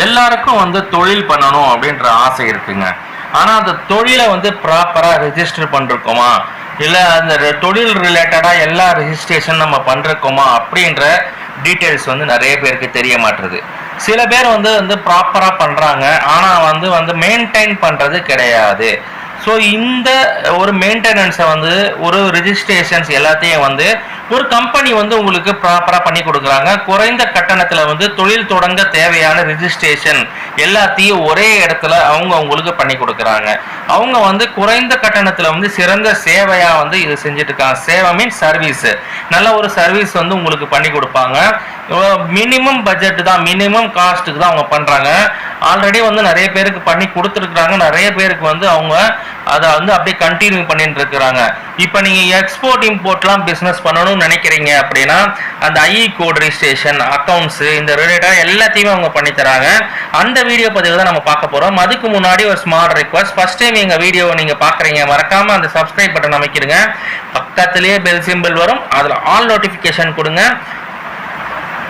எல்லாருக்கும் வந்து தொழில் பண்ணணும் அப்படின்ற ஆசை இருக்குங்க. ஆனால் அந்த தொழிலை வந்து ப்ராப்பராக ரெஜிஸ்டர் பண்ணிருக்கோமா, இல்லை அந்த தொழில் ரிலேட்டடாக எல்லா ரெஜிஸ்ட்ரேஷன் நம்ம பண்ணிருக்கோமா அப்படின்ற டீட்டெயில்ஸ் வந்து நிறைய பேருக்கு தெரிய மாட்டுறது. சில பேர் வந்து ப்ராப்பராக பண்ணுறாங்க, ஆனால் வந்து மெயின்டைன் பண்ணுறது கிடையாது. ஸோ இந்த ஒரு மெயின்டெனன்ஸை வந்து ஒரு ரெஜிஸ்ட்ரேஷன்ஸ் எல்லாத்தையும் வந்து ஒரு கம்பெனி வந்து உங்களுக்கு ப்ராப்பராக பண்ணி கொடுக்குறாங்க. குறைந்த கட்டணத்தில் வந்து தொழில் தொடங்க தேவையான ரெஜிஸ்ட்ரேஷன் எல்லாத்தையும் ஒரே இடத்துல அவங்க உங்களுக்கு பண்ணி கொடுக்குறாங்க. அவங்க வந்து குறைந்த கட்டணத்தில் வந்து சிறந்த சேவையாக வந்து இது செஞ்சுட்டு இருக்காங்க. சேவை மீன்ஸ் சர்வீஸ், நல்ல ஒரு சர்வீஸ் வந்து உங்களுக்கு பண்ணி கொடுப்பாங்க. மினிமம் பட்ஜெட் தான், மினிமம் காஸ்ட்டுக்கு தான் அவங்க பண்ணுறாங்க. ஆல்ரெடி வந்து நிறைய பேருக்கு பண்ணி கொடுத்துருக்குறாங்க. நிறைய பேருக்கு வந்து அவங்க அதை வந்து அப்படியே கண்டினியூ பண்ணிட்டு இருக்கிறாங்க. இப்போ நீங்கள் எக்ஸ்போர்ட் இம்போர்ட்லாம் பிஸ்னஸ் பண்ணணும்னு நினைக்கிறீங்க அப்படின்னா அந்த ஐஇ கோட் ரெஜிஸ்ட்ரேஷன், அக்கௌண்ட்ஸு, இந்த ரிலேட்டடாக எல்லாத்தையுமே அவங்க பண்ணித்தராங்க. அந்த வீடியோ பதிவு தான் நம்ம பார்க்க போகிறோம். அதுக்கு முன்னாடி ஒரு ஸ்மால் ரெக்வஸ்ட், ஃபர்ஸ்ட் டைம் எங்கள் வீடியோவை நீங்கள் பார்க்குறீங்க, மறக்காமல் அந்த சப்ஸ்கிரைப் பட்டன் அமைக்கிடுங்க. பக்கத்துலேயே பெல் சிம்பிள் வரும், அதில் ஆல் நோட்டிஃபிகேஷன் கொடுங்க.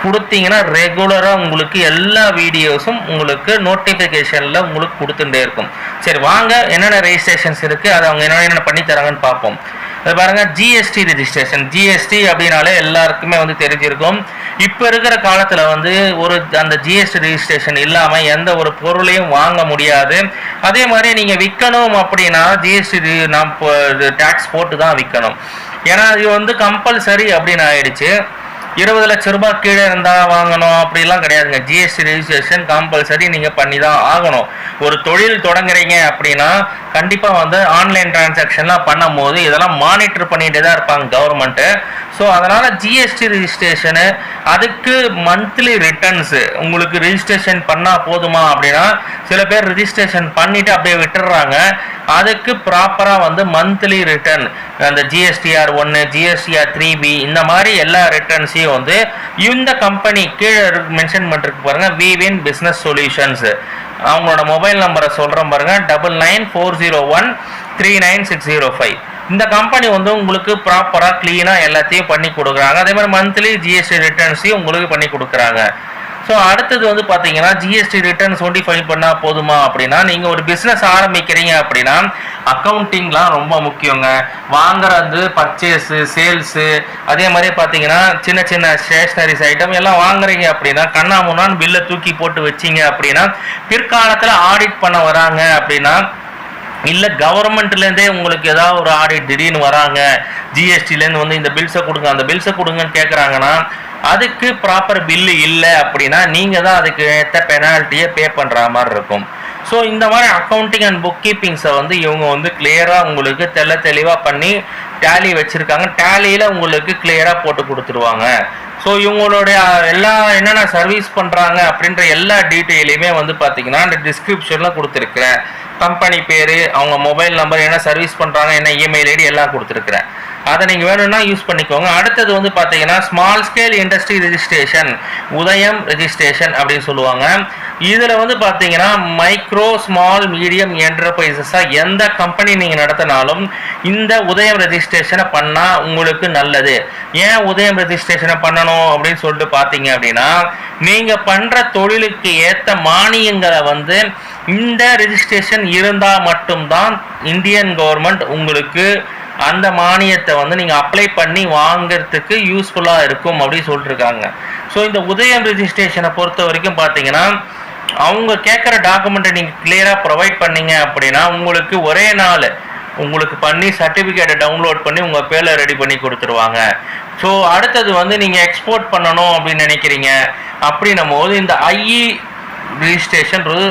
கொடுத்தீங்கன்னா ரெகுலராக உங்களுக்கு எல்லா வீடியோஸும் உங்களுக்கு நோட்டிஃபிகேஷனில் உங்களுக்கு கொடுத்துட்டே இருக்கும். சரி வாங்க, என்னென்ன ரெஜிஸ்ட்ரேஷன்ஸ் இருக்குது, அதை அவங்க என்னென்ன பண்ணித்தராங்கன்னு பார்ப்போம். அது பாருங்கள், ஜிஎஸ்டி ரெஜிஸ்ட்ரேஷன். ஜிஎஸ்டி அப்படின்னாலே எல்லாருக்குமே வந்து தெரிஞ்சிருக்கும். இப்போ இருக்கிற காலத்தில் வந்து அந்த ஜிஎஸ்டி ரெஜிஸ்ட்ரேஷன் இல்லாமல் எந்த ஒரு பொருளையும் வாங்க முடியாது. அதே மாதிரி நீங்கள் விற்கணும் அப்படின்னா ஜிஎஸ்டி டேக்ஸ் போட்டு தான் விற்கணும். ஏன்னா இது வந்து கம்பல்சரி அப்படின்னு ஆயிடுச்சு. 20 லட்ச ரூபாய் கீழே இருந்தால் வாங்கணும் அப்படிலாம் கிடையாதுங்க. ஜிஎஸ்டி ரெஜிஸ்ட்ரேஷன் கம்பல்சரி நீங்கள் பண்ணி தான் ஆகணும். ஒரு தொழில் தொடங்குறீங்க அப்படின்னா கண்டிப்பாக வந்து ஆன்லைன் டிரான்சாக்ஷன்லாம் பண்ணும் போது இதெல்லாம் மானிட்டர் பண்ணிகிட்டே தான் இருப்பாங்க கவர்மெண்ட்டு. ஸோ அதனால் ஜிஎஸ்டி ரெஜிஸ்ட்ரேஷனு, அதுக்கு மந்த்லி ரிட்டர்ன்ஸு உங்களுக்கு ரெஜிஸ்ட்ரேஷன் பண்ணால் போதுமா அப்படின்னா சில பேர் ரெஜிஸ்ட்ரேஷன் பண்ணிவிட்டு அப்படியே விட்டுடுறாங்க. அதுக்கு ப்ராப்பராக வந்து மந்த்லி ரிட்டர்ன், அந்த ஜிஎஸ்டிஆர் 1, ஜிஎஸ்டிஆர் 3B, இந்த மாதிரி எல்லா ரிட்டர்ன்ஸையும் வந்து இந்த கம்பெனி கீழே மென்ஷன் பண்ணிருக்கு பாருங்கள், விவின் பிஸ்னஸ் சொல்யூஷன்ஸ். அவங்களோட மொபைல் நம்பரை சொல்கிறேன் பாருங்கள், 9940139605. இந்த கம்பெனி வந்து உங்களுக்கு ப்ராப்பராக க்ளீனாக எல்லாத்தையும் பண்ணி கொடுக்குறாங்க. அதே மாதிரி மந்த்லி ஜிஎஸ்டி ரிட்டர்ன்ஸையும் உங்களுக்கு பண்ணி கொடுக்குறாங்க. ஸோ அடுத்தது வந்து பார்த்தீங்கன்னா ஜிஎஸ்டி ரிட்டர்ன்ஸ் ஒண்டி ஃபைல் பண்ணால் போதுமா அப்படின்னா, நீங்கள் ஒரு பிஸ்னஸ் ஆரம்பிக்கிறீங்க அப்படின்னா அக்கௌண்டிங்லாம் ரொம்ப முக்கியங்க. வாங்குறது, பர்ச்சேஸு, சேல்ஸு, அதே மாதிரி பார்த்தீங்கன்னா சின்ன சின்ன ஸ்டேஷ்னரிஸ் ஐட்டம் எல்லாம் வாங்குறீங்க அப்படின்னா கண்ணாமுன்னான்னு பில்லை தூக்கி போட்டு வச்சிங்க அப்படின்னா பிற்காலத்தில் ஆடிட் பண்ண வராங்க அப்படின்னா, இல்லை கவர்மெண்ட்லேருந்தே உங்களுக்கு ஏதாவது ஒரு ஆடிட் திடீர்னு வராங்க, ஜிஎஸ்டிலேருந்து வந்து இந்த பில்ஸை கொடுங்க, அந்த பில்ஸை கொடுங்கன்னு கேட்குறாங்கன்னா அதுக்கு ப்ராப்பர் பில்லு இல்லை அப்படின்னா நீங்கள் தான் அதுக்கு ஏற்ற பெனால்ட்டியை பே பண்ணுற மாதிரி இருக்கும். ஸோ இந்த மாதிரி அக்கௌண்டிங் அண்ட் புக் கீப்பிங்ஸை வந்து இவங்க வந்து கிளியராக உங்களுக்கு தெளிவாக பண்ணி டேலி வச்சுருக்காங்க. டேலியில் உங்களுக்கு கிளியராக போட்டு கொடுத்துருவாங்க. ஸோ இவங்களுடைய எல்லா என்னென்ன சர்வீஸ் பண்ணுறாங்க அப்படின்ற எல்லா டீட்டெயிலையுமே வந்து பார்த்தீங்கன்னா அந்த டிஸ்கிரிப்ஷனில் கொடுத்துருக்குறேன். கம்பெனி பேர், அவங்க மொபைல் நம்பர், என்ன சர்வீஸ் பண்ணுறாங்க, என்ன இமெயில் ஐடி எல்லாம் கொடுத்துருக்குறேன். அதை நீங்கள் வேணும்னா யூஸ் பண்ணிக்கோங்க. அடுத்தது வந்து பார்த்தீங்கன்னா ஸ்மால் ஸ்கேல் இண்டஸ்ட்ரி ரெஜிஸ்ட்ரேஷன், உதயம் ரெஜிஸ்ட்ரேஷன் அப்படின்னு சொல்லுவாங்க. இதில் வந்து பார்த்தீங்கன்னா மைக்ரோ ஸ்மால் மீடியம் என்டர்பிரைசஸாக எந்த கம்பெனி நீங்கள் நடத்தினாலும் இந்த உதயம் ரெஜிஸ்ட்ரேஷனை பண்ணால் உங்களுக்கு நல்லது. ஏன் உதயம் ரெஜிஸ்ட்ரேஷனை பண்ணணும் அப்படின்னு சொல்லிட்டு பார்த்தீங்க அப்படின்னா, நீங்கள் பண்ணுற தொழிலுக்கு ஏற்ற மானியங்களை வந்து இந்த ரெஜிஸ்ட்ரேஷன் இருந்தால் மட்டும்தான் இந்தியன் கவர்மெண்ட் உங்களுக்கு அந்த மானியத்தை வந்து நீங்கள் அப்ளை பண்ணி வாங்கிறதுக்கு யூஸ்ஃபுல்லாக இருக்கும் அப்படின்னு சொல்லிட்டுருக்காங்க. ஸோ இந்த உதயம் ரெஜிஸ்ட்ரேஷனை பொறுத்த வரைக்கும் பார்த்தீங்கன்னா அவங்க கேட்குற டாக்குமெண்ட்டை நீங்கள் கிளியராக ப்ரொவைட் பண்ணீங்க அப்படின்னா உங்களுக்கு ஒரே நாள் உங்களுக்கு பண்ணி சர்டிஃபிகேட்டை டவுன்லோட் பண்ணி உங்கள் பேரில் ரெடி பண்ணி கொடுத்துருவாங்க. ஸோ அடுத்தது வந்து நீங்கள் எக்ஸ்போர்ட் பண்ணணும் அப்படின்னு நினைக்கிறீங்க அப்படின்னும் போது இந்த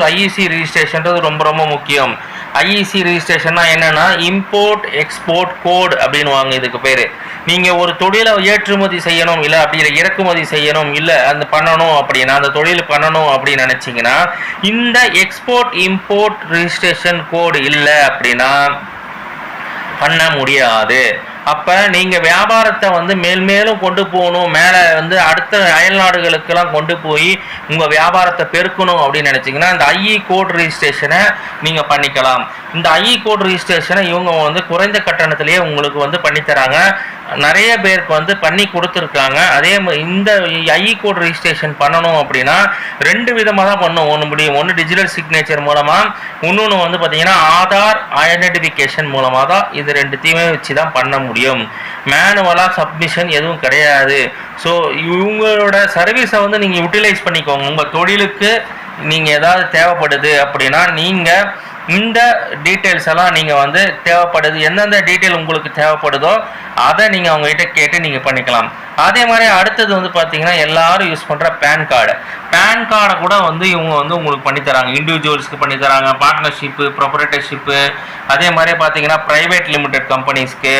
ஐஇசி ரெஜிஸ்ட்ரேஷன்றது ரொம்ப ரொம்ப முக்கியம். ஐஇசி ரெஜிஸ்ட்ரேஷன்னா என்னென்னா இம்போர்ட் எக்ஸ்போர்ட் கோட் அப்படின்வாங்க இதுக்கு பேர். நீங்கள் ஒரு தொழிலை ஏற்றுமதி செய்யணும், இல்லை அப்படி இல்லை இறக்குமதி செய்யணும், இல்லை அந்த பண்ணணும் அப்படின்னா, அந்த தொழில் பண்ணணும் அப்படின்னு நினச்சிங்கன்னா இந்த எக்ஸ்போர்ட் இம்போர்ட் ரெஜிஸ்ட்ரேஷன் கோடு இல்லை அப்படின்னா பண்ண முடியாது. அப்போ நீங்கள் வியாபாரத்தை வந்து மேலும் கொண்டு போகணும், மேலே வந்து அடுத்த அயல் நாடுகளுக்கெல்லாம் கொண்டு போய் உங்கள் வியாபாரத்தை பெருக்கணும் அப்படின்னு நினச்சிங்கன்னா இந்த ஐஇ கோட் ரெஜிஸ்ட்ரேஷனை நீங்கள் பண்ணிக்கலாம். இந்த ஐஇ கோட் ரெஜிஸ்ட்ரேஷனை இவங்க வந்து குறைந்த கட்டணத்திலேயே உங்களுக்கு வந்து பண்ணித்தராங்க. நிறைய பேருக்கு வந்து பண்ணி கொடுத்துருக்காங்க. அதே இந்த ஐஇ கோட் ரிஜிஸ்ட்ரேஷன் பண்ணணும் அப்படின்னா 2 விதமாக தான் பண்ண முடியும். ஒன்று டிஜிட்டல் சிக்னேச்சர் மூலமாக, இன்னொன்று வந்து பார்த்தீங்கன்னா ஆதார் ஐடென்டிஃபிகேஷன் மூலமாக தான். இது 2த்தையுமே வச்சு தான் பண்ண முடியும். மேனுவலாக சப்மிஷன் எதுவும் கிடையாது. ஸோ இவங்களோட சர்வீஸை வந்து நீங்கள் யூட்டிலைஸ் பண்ணிக்கோங்க. உங்கள் தொழிலுக்கு நீங்கள் ஏதாவது தேவைப்படுது அப்படின்னா நீங்கள் இந்த டீட்டெயில்ஸ் எல்லாம் நீங்கள் வந்து தேவைப்படுது, எந்தெந்த டீட்டெயில் உங்களுக்கு தேவைப்படுதோ அதை நீங்கள் அவங்ககிட்ட கேட்டு நீங்கள் பண்ணிக்கலாம். அதே மாதிரி அடுத்தது வந்து பார்த்தீங்கன்னா எல்லாரும் யூஸ் பண்ணுற பேன் கார்டை கூட வந்து இவங்க வந்து உங்களுக்கு பண்ணித்தராங்க. இண்டிவிஜுவல்ஸ்க்கு பண்ணித்தராங்க, பார்ட்னர்ஷிப்பு, ப்ரொப்ரைட்டர்ஷிப்பு, அதே மாதிரி பார்த்தீங்கன்னா ப்ரைவேட் லிமிடெட் கம்பெனிஸ்க்கு,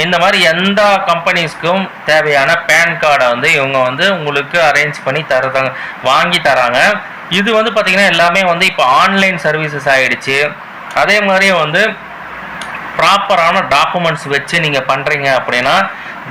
இந்த மாதிரி எந்த கம்பெனிஸ்க்கும் தேவையான பேன் கார்டை வந்து இவங்க வந்து உங்களுக்கு அரேஞ்ச் பண்ணி வாங்கி தராங்க. இது வந்து பார்த்தீங்கன்னா எல்லாமே வந்து இப்போ ஆன்லைன் சர்வீசஸ் ஆகிடுச்சு. அதே மாதிரி வந்து ப்ராப்பரான டாக்குமெண்ட்ஸ் வச்சு நீங்கள் பண்ணுறீங்க அப்படின்னா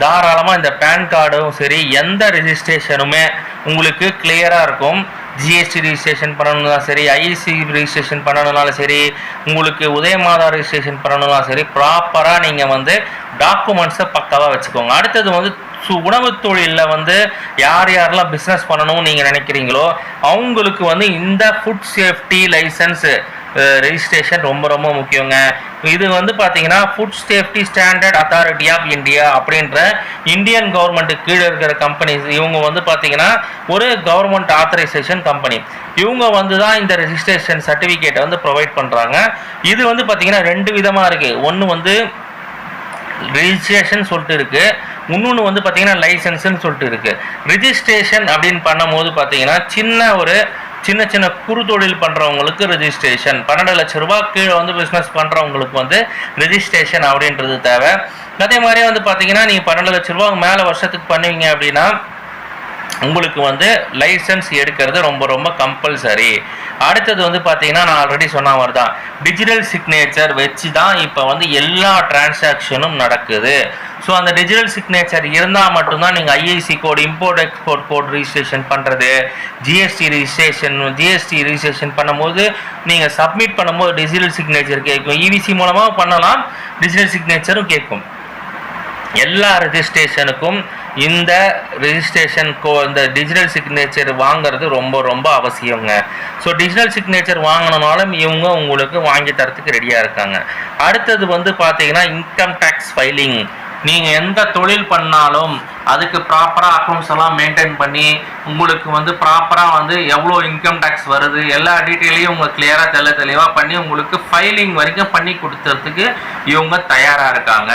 தாராளமாக இந்த பேன் கார்டும் சரி, எந்த ரெஜிஸ்ட்ரேஷனுமே உங்களுக்கு கிளியராக இருக்கும். ஜிஎஸ்டி ரிஜிஸ்ட்ரேஷன் பண்ணணும்னா சரி, ஐசி ரிஜிஸ்ட்ரேஷன் பண்ணணும்னாலும் சரி, உங்களுக்கு உதயமாதா ரிஜிஸ்ட்ரேஷன் பண்ணணும்னா சரி, ப்ராப்பராக நீங்கள் வந்து டாக்குமெண்ட்ஸை பக்காவாக வச்சுக்கோங்க. அடுத்தது வந்து உணவு தொழிலில் வந்து யாரெல்லாம் பிஸ்னஸ் பண்ணணும்னு நீங்கள் நினைக்கிறீங்களோ அவங்களுக்கு வந்து இந்த ஃபுட் சேஃப்டி லைசன்ஸ் ரெஜிஸ்ட்ரேஷன் ரொம்ப ரொம்ப முக்கியங்க. இது வந்து பார்த்தீங்கன்னா food safety standard authority of India அப்படின்ற இந்தியன் கவர்மெண்ட்டுக்கு கீழே இருக்கிற கம்பெனிஸ். இவங்க வந்து பார்த்தீங்கன்னா ஒரு கவர்மெண்ட் ஆத்தரைசேஷன் கம்பெனி. இவங்க வந்து தான் இந்த ரெஜிஸ்ட்ரேஷன் சர்டிஃபிகேட்டை வந்து ப்ரொவைட் பண்ணுறாங்க. இது வந்து பார்த்தீங்கன்னா 2 விதமாக இருக்குது. ஒன்று வந்து ரெஜிஸ்ட்ரேஷன் சொல்லிட்டு இருக்குது, இன்னொன்று வந்து பார்த்தீங்கன்னா லைசன்ஸ்ன்னு சொல்லிட்டு இருக்குது. ரிஜிஸ்ட்ரேஷன் அப்படின்னு பண்ணும்போது பார்த்தீங்கன்னா சின்ன சின்ன குறு தொழில் பண்ணுறவங்களுக்கு ரெஜிஸ்ட்ரேஷன், 12 லட்ச ரூபா கீழே வந்து பிஸ்னஸ் பண்ணுறவங்களுக்கு வந்து ரெஜிஸ்ட்ரேஷன் அப்படின்றது தேவை. அதே மாதிரியே வந்து பார்த்தீங்கன்னா நீங்கள் 12 லட்ச ரூபா மேலே வருஷத்துக்கு பண்ணுவீங்க அப்படின்னா உங்களுக்கு வந்து லைசன்ஸ் எடுக்கிறது ரொம்ப ரொம்ப கம்பல்சரி. அடுத்தது வந்து பார்த்தீங்கன்னா நான் ஆல்ரெடி சொன்ன மாதிரி தான் டிஜிட்டல் சிக்னேச்சர் வச்சு தான் இப்போ வந்து எல்லா டிரான்சாக்ஷனும் நடக்குது. ஸோ அந்த டிஜிட்டல் சிக்னேச்சர் இருந்தால் மட்டும்தான் நீங்கள் IIC code, import export code registration பண்ணுறது, ஜிஎஸ்டி ரிஜிஸ்ட்ரேஷன் பண்ணும்போது நீங்கள் சப்மிட் பண்ணும்போது டிஜிட்டல் சிக்னேச்சர் கேட்கும். இவிசி மூலமாக பண்ணலாம், டிஜிட்டல் சிக்னேச்சரும் கேட்கும். எல்லா ரெஜிஸ்ட்ரேஷனுக்கும் இந்த ரெஜிஸ்ட்ரேஷன் இந்த டிஜிட்டல் சிக்னேச்சர் வாங்கிறது ரொம்ப ரொம்ப அவசியங்க. ஸோ டிஜிட்டல் சிக்னேச்சர் வாங்கினாலும் இவங்க உங்களுக்கு வாங்கி தரத்துக்கு ரெடியாக இருக்காங்க. அடுத்தது வந்து பார்த்தீங்கன்னா இன்கம் டேக்ஸ் ஃபைலிங். நீங்கள் எந்த தொழில் பண்ணாலும் அதுக்கு ப்ராப்பராக அக்கௌண்ட்ஸ் எல்லாம் மெயின்டைன் பண்ணி உங்களுக்கு வந்து ப்ராப்பராக வந்து எவ்வளோ இன்கம் டேக்ஸ் வருது எல்லா டீட்டெயிலையும் உங்கள் கிளியராக தெளிவாக பண்ணி உங்களுக்கு ஃபைலிங் வரைக்கும் பண்ணி கொடுத்துறதுக்கு இவங்க தயாராக இருக்காங்க.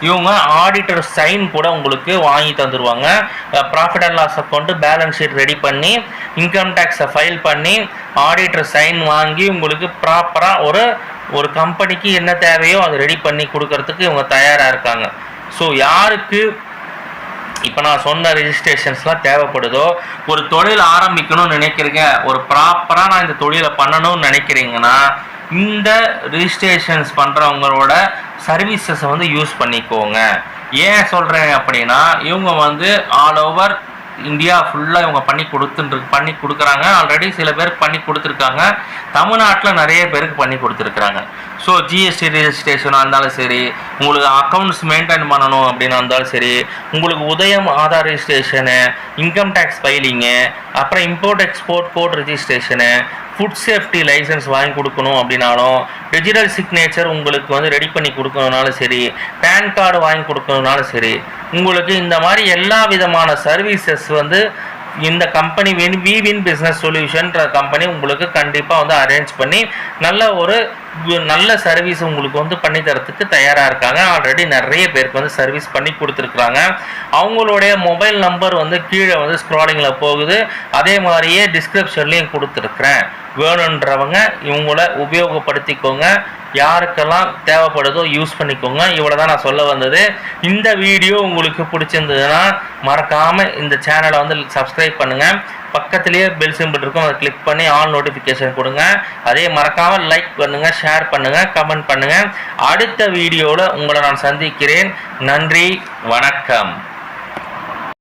இவங்க ஆடிட்டர் சைன் கூட உங்களுக்கு வாங்கி தந்துடுவாங்க. Profit and loss account balance sheet ready பண்ணி இன்கம் டேக்ஸை ஃபைல் பண்ணி ஆடிட்டர் சைன் வாங்கி உங்களுக்கு ப்ராப்பராக ஒரு கம்பெனிக்கு என்ன தேவையோ அதை ரெடி பண்ணி கொடுக்கறதுக்கு இவங்க தயாராக இருக்காங்க. ஸோ யாருக்கு இப்போ நான் சொன்ன ரெஜிஸ்ட்ரேஷன்ஸ்லாம் தேவைப்படுதோ, ஒரு தொழில் ஆரம்பிக்கணும்னு நினைக்கிறீங்க, ஒரு ப்ராப்பராக நான் இந்த தொழிலை பண்ணணும்னு நினைக்கிறீங்கன்னா இந்த ரெஜிஸ்ட்ரேஷன்ஸ் பண்ணுறவங்களோட சர்வீசஸை வந்து யூஸ் பண்ணிக்கோங்க. ஏன் சொல்கிறேன் அப்படின்னா இவங்க வந்து ஆல் ஓவர் இந்தியா ஃபுல்லாக இவங்க பண்ணி கொடுக்குறாங்க. ஆல்ரெடி சில பேருக்கு பண்ணி கொடுத்துருக்காங்க, தமிழ்நாட்டில் நிறைய பேருக்கு பண்ணி கொடுத்துருக்குறாங்க. ஸோ ஜிஎஸ்டி ரெஜிஸ்ட்ரேஷனாக இருந்தாலும் சரி, உங்களுக்கு அக்கௌண்ட்ஸ் மெயின்டைன் பண்ணணும் அப்படின்னு இருந்தாலும் சரி, உங்களுக்கு Udyam Aadhaar registration, income tax filing, அப்புறம் import export code registration, food safety licence வாங்கி கொடுக்கணும் அப்படின்னாலும், டிஜிட்டல் சிக்னேச்சர் உங்களுக்கு வந்து ரெடி பண்ணி கொடுக்கணுனாலும் சரி, பேன் கார்டு வாங்கி கொடுக்கணுனாலும் சரி, உங்களுக்கு இந்த மாதிரி எல்லா விதமான சர்வீசஸ் வந்து இந்த கம்பெனி வின் பிஸ்னஸ் சொல்யூஷன்ற கம்பெனி உங்களுக்கு கண்டிப்பாக வந்து அரேஞ்ச் பண்ணி நல்ல சர்வீஸ் உங்களுக்கு வந்து பண்ணி தரத்துக்கு தயாராக இருக்காங்க. ஆல்ரெடி நிறைய பேருக்கு வந்து சர்வீஸ் பண்ணி கொடுத்துருக்குறாங்க. அவங்களுடைய மொபைல் நம்பர் வந்து கீழே வந்து ஸ்க்ராலிங்கில் போகுது, அதே மாதிரியே டிஸ்கிரிப்ஷன்லேயும் கொடுத்துருக்குறேன். வேணுன்றவங்க இவங்கள உபயோகப்படுத்திக்கோங்க. யாருக்கெல்லாம் தேவைப்படுதோ யூஸ் பண்ணிக்கோங்க. இவ்வளோ தான் நான் சொல்ல வந்தது. இந்த வீடியோ உங்களுக்கு பிடிச்சிருந்ததுன்னா மறக்காமல் இந்த சேனலை வந்து சப்ஸ்கிரைப் பண்ணுங்கள். பக்கத்துலேயே பெல் சிம்பிள் இருக்கும், அதை கிளிக் பண்ணி ஆல் நோட்டிஃபிகேஷன் கொடுங்க. அதே மறக்காமல் லைக் பண்ணுங்கள், ஷேர் பண்ணுங்கள், கமெண்ட் பண்ணுங்கள். அடுத்த வீடியோவில் உங்களை நான் சந்திக்கிறேன். நன்றி, வணக்கம்.